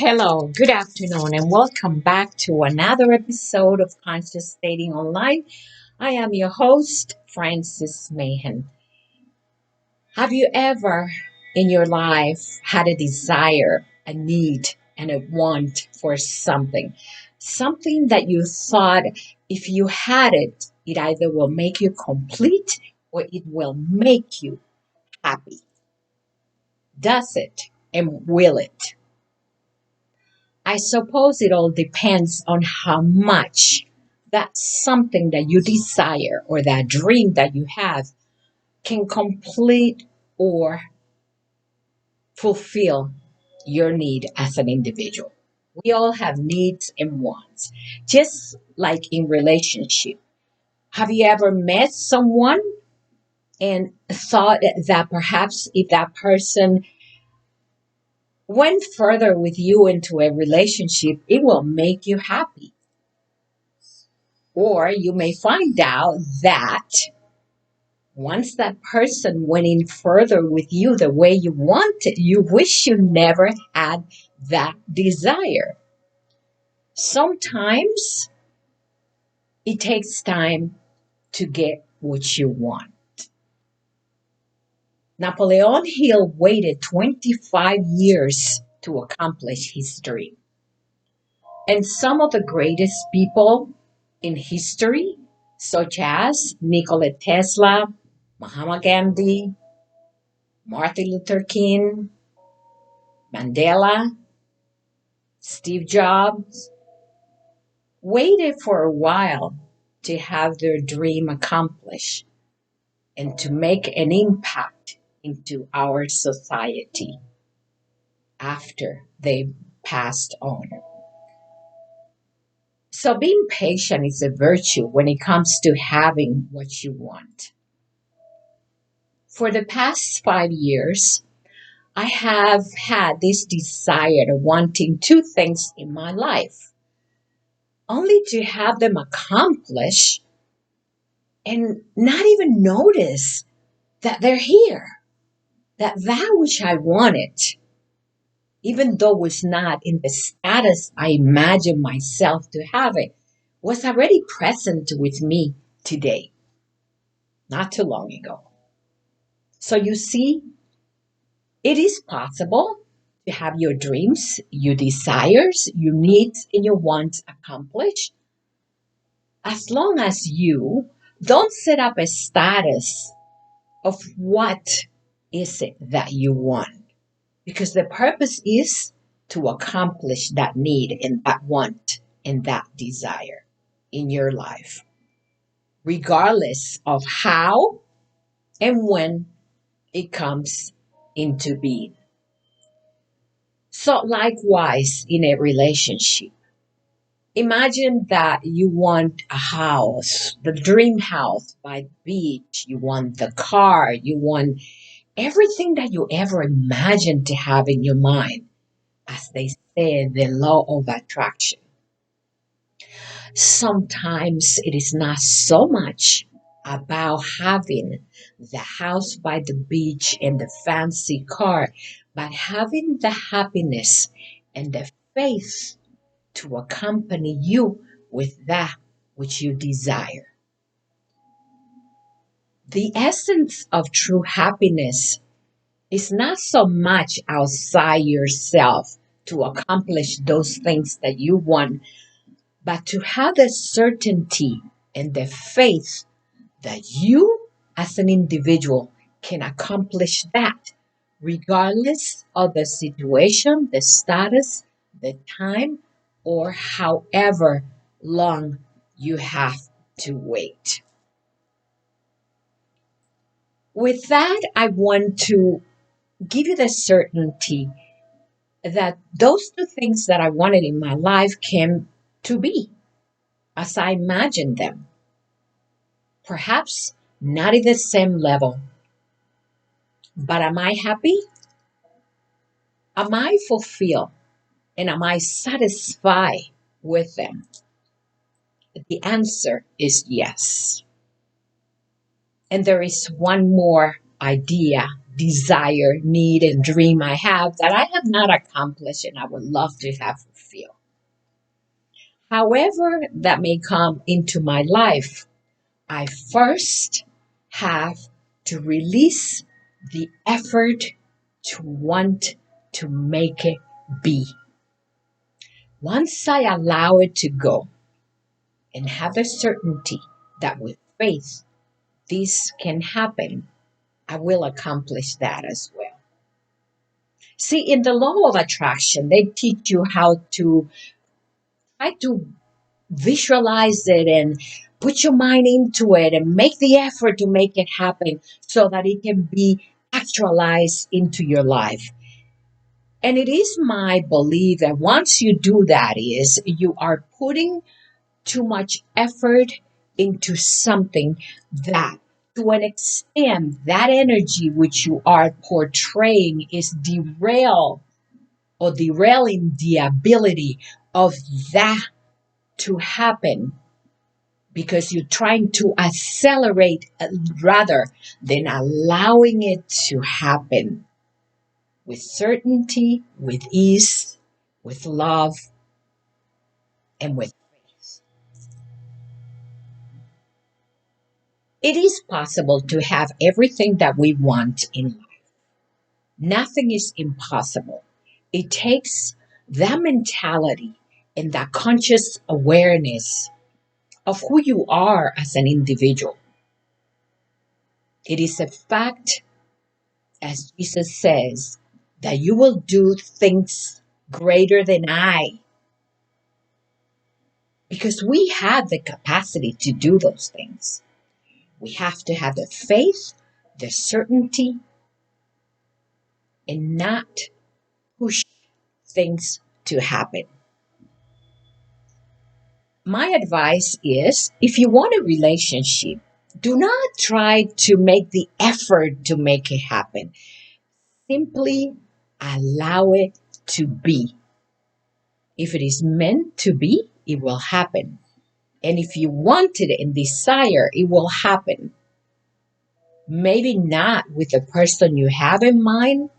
Hello, good afternoon, and welcome back to another episode of Conscious Dating Online. I am your host, Francis Mahan. Have you ever in your life had a desire, a need, and a want for something? Something that you thought if you had it, it either will make you complete or it will make you happy. Does it and will it? I suppose it all depends on how much that something that you desire or that dream that you have can complete or fulfill your need as an individual. We all have needs and wants, just like in relationship. Have you ever met someone and thought that perhaps if that person went further with you into a relationship, it will make you happy? Or you may find out that once that person went in further with you the way you wanted, you wish you never had that desire. Sometimes it takes time to get what you want. Napoleon Hill waited 25 years to accomplish his dream. And some of the greatest people in history, such as Nikola Tesla, Mahatma Gandhi, Martin Luther King, Mandela, Steve Jobs, waited for a while to have their dream accomplished and to make an impact into our society after they passed on. So being patient is a virtue when it comes to having what you want. For the past 5 years, I have had this desire of wanting two things in my life, only to have them accomplished and not even notice that they're here, that which I wanted, even though it was not in the status I imagined myself to have it, was already present with me today, not too long ago. So you see, it is possible to have your dreams, your desires, your needs, and your wants accomplished as long as you don't set up a status of what is it that you want. Because the purpose is to accomplish that need and that want and that desire in your life, regardless of how and when it comes into being. So, likewise, in a relationship, imagine that you want a house, the dream house by the beach, you want the car, you want everything that you ever imagined to have in your mind, as they say, the law of attraction. Sometimes it is not so much about having the house by the beach and the fancy car, but having the happiness and the faith to accompany you with that which you desire. The essence of true happiness is not so much outside yourself to accomplish those things that you want, but to have the certainty and the faith that you as an individual can accomplish that regardless of the situation, the status, the time, or however long you have to wait. With that, I want to give you the certainty that those two things that I wanted in my life came to be as I imagined them. Perhaps not at the same level, but am I happy? Am I fulfilled? And am I satisfied with them? The answer is yes. And there is one more idea desire, need, and dream I have that I have not accomplished and I would love to have fulfilled. However, that may come into my life, I first have to release the effort to want to make it be. Once I allow it to go and have a certainty that with faith this can happen, I will accomplish that as well. See, in the law of attraction, they teach you how to try to visualize it and put your mind into it and make the effort to make it happen so that it can be actualized into your life. And it is my belief that once you do that is you are putting too much effort into something that to an extent that energy which you are portraying is derailing the ability of that to happen because you're trying to accelerate rather than allowing it to happen with certainty, with ease, with love, and with faith. It is possible to have everything that we want in life. Nothing is impossible. It takes that mentality and that conscious awareness of who you are as an individual. It is a fact, as Jesus says, that you will do things greater than I because we have the capacity to do those things. We have to have the faith, the certainty, and not push things to happen. My advice is if you want a relationship, do not try to make the effort to make it happen. Simply allow it to be. If it is meant to be, it will happen. And if you want it and desire, it will happen. Maybe not with the person you have in mind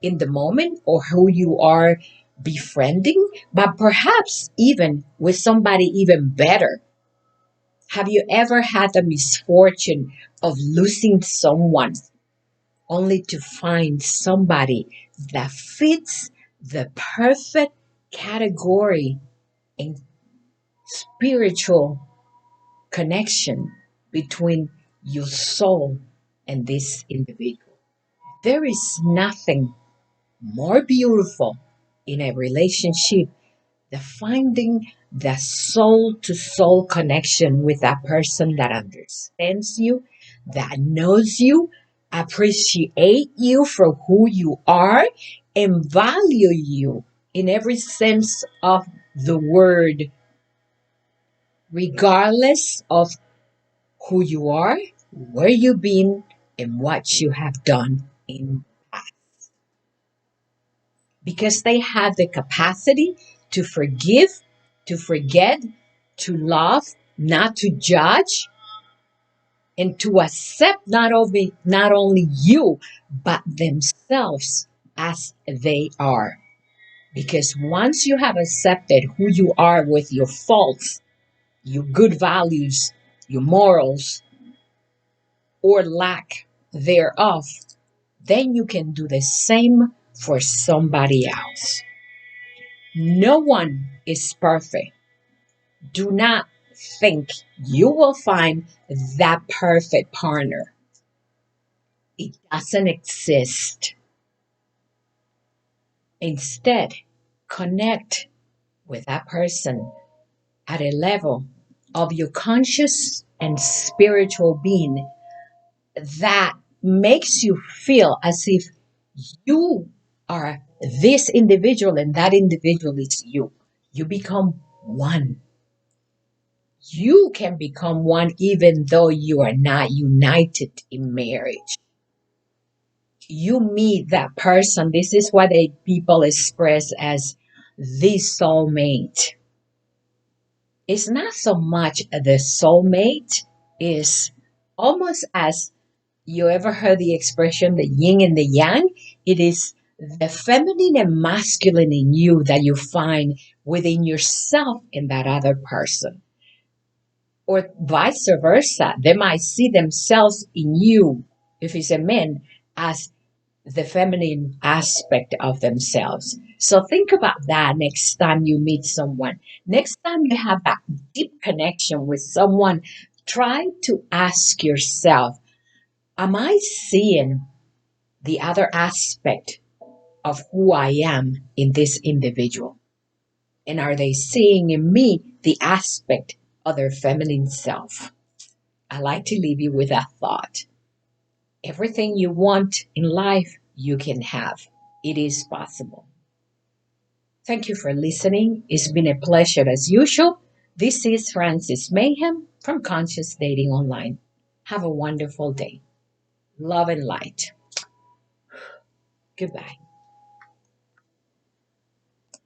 in the moment or who you are befriending, but perhaps even with somebody even better. Have you ever had the misfortune of losing someone only to find somebody that fits the perfect category in spiritual connection between your soul and this individual? There is nothing more beautiful in a relationship than finding the soul to soul connection with that person that understands you, that knows you, appreciate you for who you are, and value you in every sense of the word, regardless of who you are, where you've been, and what you have done in the past. Because they have the capacity to forgive, to forget, to love, not to judge, and to accept not only you, but themselves as they are. Because once you have accepted who you are with your faults, your good values, your morals, or lack thereof, then you can do the same for somebody else. No one is perfect. Do not think you will find that perfect partner. It doesn't exist. Instead, connect with that person at a level of your conscious and spiritual being that makes you feel as if you are this individual and that individual is you. You become one. You can become one even though you are not united in marriage. You meet that person. This is what people express as the soulmate. It's not so much the soulmate, is almost as You ever heard the expression the yin and the yang? It is the feminine and masculine in you that you find within yourself in that other person. Or vice versa. They might see themselves in you, if it's a man, as the feminine aspect of themselves. So think about that next time you meet someone. Next time you have that deep connection with someone, try to ask yourself, am I seeing the other aspect of who I am in this individual? And are they seeing in me the aspect of their feminine self? I like to leave you with that thought. Everything you want in life, you can have. It is possible. Thank you for listening. It's been a pleasure as usual. This is Francis Mayhem from Conscious Dating Online. Have a wonderful day. Love and light. Goodbye.